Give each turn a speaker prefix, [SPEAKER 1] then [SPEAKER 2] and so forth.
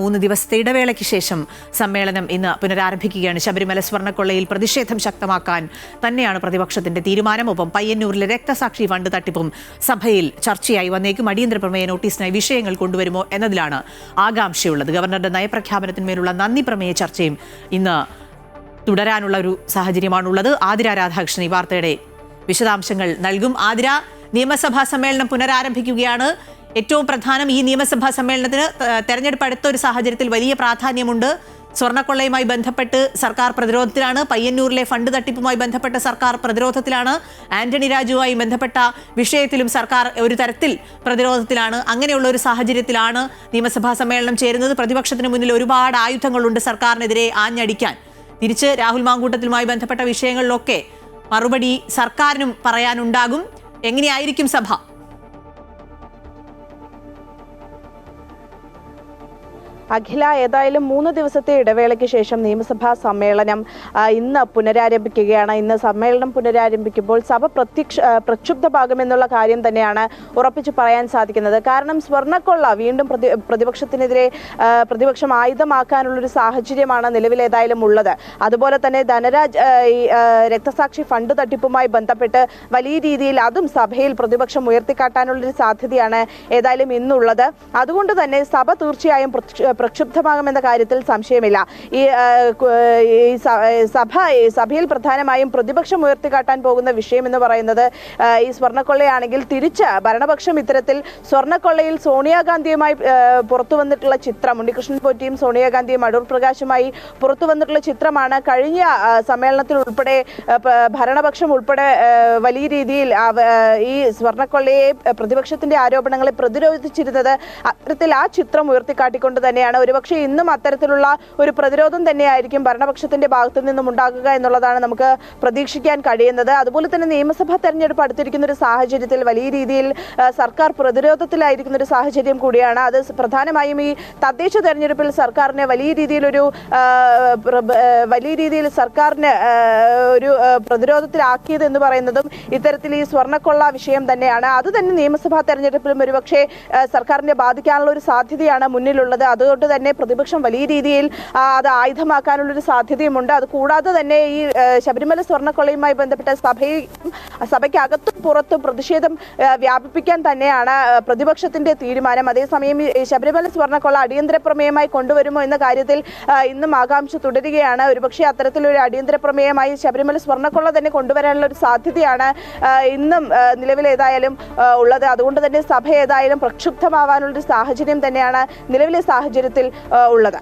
[SPEAKER 1] 3 ദിവസത്തെ ഇടവേളയ്ക്ക് ശേഷം സമ്മേളനം ഇന്ന് പുനരാരംഭിക്കുകയാണ്. ശബരിമല സ്വർണ്ണക്കൊള്ളയിൽ പ്രതിഷേധം ശക്തമാക്കാൻ തന്നെയാണ് പ്രതിപക്ഷത്തിന്റെ തീരുമാനം. ഒപ്പം പയ്യന്നൂരിലെ രക്തസാക്ഷി ഫണ്ട് തട്ടിപ്പും സഭയിൽ ചർച്ചയായി വന്നേക്കും. അടിയന്തര പ്രമേയ നോട്ടീസിനായി വിഷയങ്ങൾ കൊണ്ടുവരുമോ എന്നതിലാണ് ആകാംക്ഷയുള്ളത്. ഗവർണറുടെ നയപ്രഖ്യാപനത്തിന്മേലുള്ള നന്ദി പ്രമേയ ചർച്ചയും ഇന്ന് തുടരാനുള്ള ഒരു സാഹചര്യമാണുള്ളത്. ആതിര രാധാകൃഷ്ണൻ ഈ വാർത്തയുടെ വിശദാംശങ്ങൾ നൽകും. ആതിര, നിയമസഭാ സമ്മേളനം പുനരാരംഭിക്കുകയാണ്. ഏറ്റവും പ്രധാനം, ഈ നിയമസഭാ സമ്മേളനത്തിന് തെരഞ്ഞെടുപ്പ് അടുത്ത ഒരു സാഹചര്യത്തിൽ വലിയ പ്രാധാന്യമുണ്ട്. സ്വർണ്ണക്കൊള്ളയുമായി ബന്ധപ്പെട്ട് സർക്കാർ പ്രതിരോധത്തിലാണ്. പയ്യന്നൂരിലെ ഫണ്ട് തട്ടിപ്പുമായി ബന്ധപ്പെട്ട സർക്കാർ പ്രതിരോധത്തിലാണ്. ആന്റണി രാജുവുമായി ബന്ധപ്പെട്ട വിഷയത്തിലും സർക്കാർ ഒരു തരത്തിൽ പ്രതിരോധത്തിലാണ്. അങ്ങനെയുള്ള ഒരു സാഹചര്യത്തിലാണ് നിയമസഭാ സമ്മേളനം ചേരുന്നത്. പ്രതിപക്ഷത്തിന് മുന്നിൽ ഒരുപാട് ആയുധങ്ങളുണ്ട് സർക്കാരിനെതിരെ ആഞ്ഞടിക്കാൻ. തിരിച്ച് രാഹുൽ മാങ്കൂട്ടത്തിലുമായി ബന്ധപ്പെട്ട വിഷയങ്ങളിലൊക്കെ മറുപടി സർക്കാരിനും പറയാനുണ്ടാകും. എങ്ങനെയായിരിക്കും സഭ?
[SPEAKER 2] അഖില, ഏതായാലും 3 ദിവസത്തെ ഇടവേളയ്ക്ക് ശേഷം നിയമസഭാ സമ്മേളനം ഇന്ന് പുനരാരംഭിക്കുകയാണ്. ഇന്ന് സമ്മേളനം പുനരാരംഭിക്കുമ്പോൾ സഭ പ്രക്ഷുബ്ധമാകുമെന്നുള്ള കാര്യം തന്നെയാണ് ഉറപ്പിച്ചു പറയാൻ സാധിക്കുന്നത്. കാരണം സ്വർണ്ണക്കൊള്ള വീണ്ടും പ്രതിപക്ഷത്തിനെതിരെ പ്രതിപക്ഷം ആയുധമാക്കാനുള്ളൊരു സാഹചര്യമാണ് നിലവിലേതായാലും ഉള്ളത്. അതുപോലെ തന്നെ രക്തസാക്ഷി ഫണ്ട് തട്ടിപ്പുമായി ബന്ധപ്പെട്ട് വലിയ രീതിയിൽ അതും സഭയിൽ പ്രതിപക്ഷം ഉയർത്തിക്കാട്ടാനുള്ളൊരു സാധ്യതയാണ് ഏതായാലും ഇന്നുള്ളത്. അതുകൊണ്ട് തന്നെ സഭ തീർച്ചയായും പ്രക്ഷുബ്ധമാകുമെന്ന കാര്യത്തിൽ സംശയമില്ല. സഭയിൽ പ്രധാനമായും പ്രതിപക്ഷം ഉയർത്തിക്കാട്ടാൻ പോകുന്ന വിഷയം എന്ന് പറയുന്നത് ഈ സ്വർണ്ണക്കൊള്ളയാണെങ്കിൽ തിരിച്ച് ഭരണപക്ഷം ഇത്തരത്തിൽ സ്വർണ്ണക്കൊള്ളയിൽ സോണിയാഗാന്ധിയുമായി പുറത്തു വന്നിട്ടുള്ള ചിത്രം, ഉണ്ണികൃഷ്ണൻ പോറ്റിയും സോണിയാഗാന്ധിയും അടൂർ പ്രകാശുമായി പുറത്തു വന്നിട്ടുള്ള ചിത്രമാണ് കഴിഞ്ഞ സമ്മേളനത്തിൽ ഉൾപ്പെടെ ഭരണപക്ഷം ഉൾപ്പെടെ വലിയ രീതിയിൽ ഈ സ്വർണ്ണക്കൊള്ളയെ പ്രതിപക്ഷത്തിന്റെ ആരോപണങ്ങളെ പ്രതിരോധിച്ചിരുന്നത്. അത്തരത്തിൽ ആ ചിത്രം ഉയർത്തിക്കാട്ടിക്കൊണ്ട് തന്നെയാണ് ഒരുപക്ഷെ ഇന്നും അത്തരത്തിലുള്ള ഒരു പ്രതിരോധം തന്നെയായിരിക്കും ഭരണപക്ഷത്തിന്റെ ഭാഗത്തു നിന്നും ഉണ്ടാകുക എന്നുള്ളതാണ് നമുക്ക് പ്രതീക്ഷിക്കാൻ കഴിയുന്നത്. അതുപോലെ തന്നെ നിയമസഭാ തെരഞ്ഞെടുപ്പ് അടുത്തിരിക്കുന്ന ഒരു സാഹചര്യത്തിൽ വലിയ രീതിയിൽ സർക്കാർ പ്രതിരോധത്തിലായിരിക്കുന്ന ഒരു സാഹചര്യം കൂടിയാണ്. അത് പ്രധാനമായും ഈ തദ്ദേശ തെരഞ്ഞെടുപ്പിൽ സർക്കാരിനെ വലിയ രീതിയിൽ സർക്കാരിന് ഒരു പ്രതിരോധത്തിലാക്കിയത് എന്ന് പറയുന്നതും ഇത്തരത്തിൽ ഈ സ്വർണ്ണക്കൊള്ള വിഷയം തന്നെയാണ്. അത് തന്നെ നിയമസഭാ തെരഞ്ഞെടുപ്പിലും ഒരുപക്ഷെ സർക്കാരിനെ ബാധിക്കാനുള്ള ഒരു സാധ്യതയാണ് മുന്നിലുള്ളത്. അതുകൊണ്ട് തന്നെ പ്രതിപക്ഷം വലിയ രീതിയിൽ അത് ആയുധമാക്കാനുള്ളൊരു സാധ്യതയുമുണ്ട്. അതുകൂടാതെ തന്നെ ഈ ശബരിമല സ്വർണ്ണക്കൊള്ളയുമായി ബന്ധപ്പെട്ട സഭയ്ക്കകത്തും പുറത്തും പ്രതിഷേധം വ്യാപിപ്പിക്കാൻ തന്നെയാണ് പ്രതിപക്ഷത്തിന്റെ തീരുമാനം. അതേസമയം ശബരിമല സ്വർണ്ണക്കൊള്ള അടിയന്തര പ്രമേയമായി കൊണ്ടുവരുമോ എന്ന കാര്യത്തിൽ ഇന്നും ആകാംക്ഷ തുടരുകയാണ്. ഒരുപക്ഷെ അത്തരത്തിലൊരു അടിയന്തര പ്രമേയമായി ശബരിമല സ്വർണ്ണക്കൊള്ള തന്നെ കൊണ്ടുവരാനുള്ള ഒരു സാധ്യതയാണ് ഇന്നും നിലവിലേതായാലും ഉള്ളത്. അതുകൊണ്ട് തന്നെ സഭ ഏതായാലും പ്രക്ഷുബ്ധമാവാനുള്ളൊരു സാഹചര്യം തന്നെയാണ് നിലവിലെ സാഹചര്യത്തിൽ ഉള്ളത്.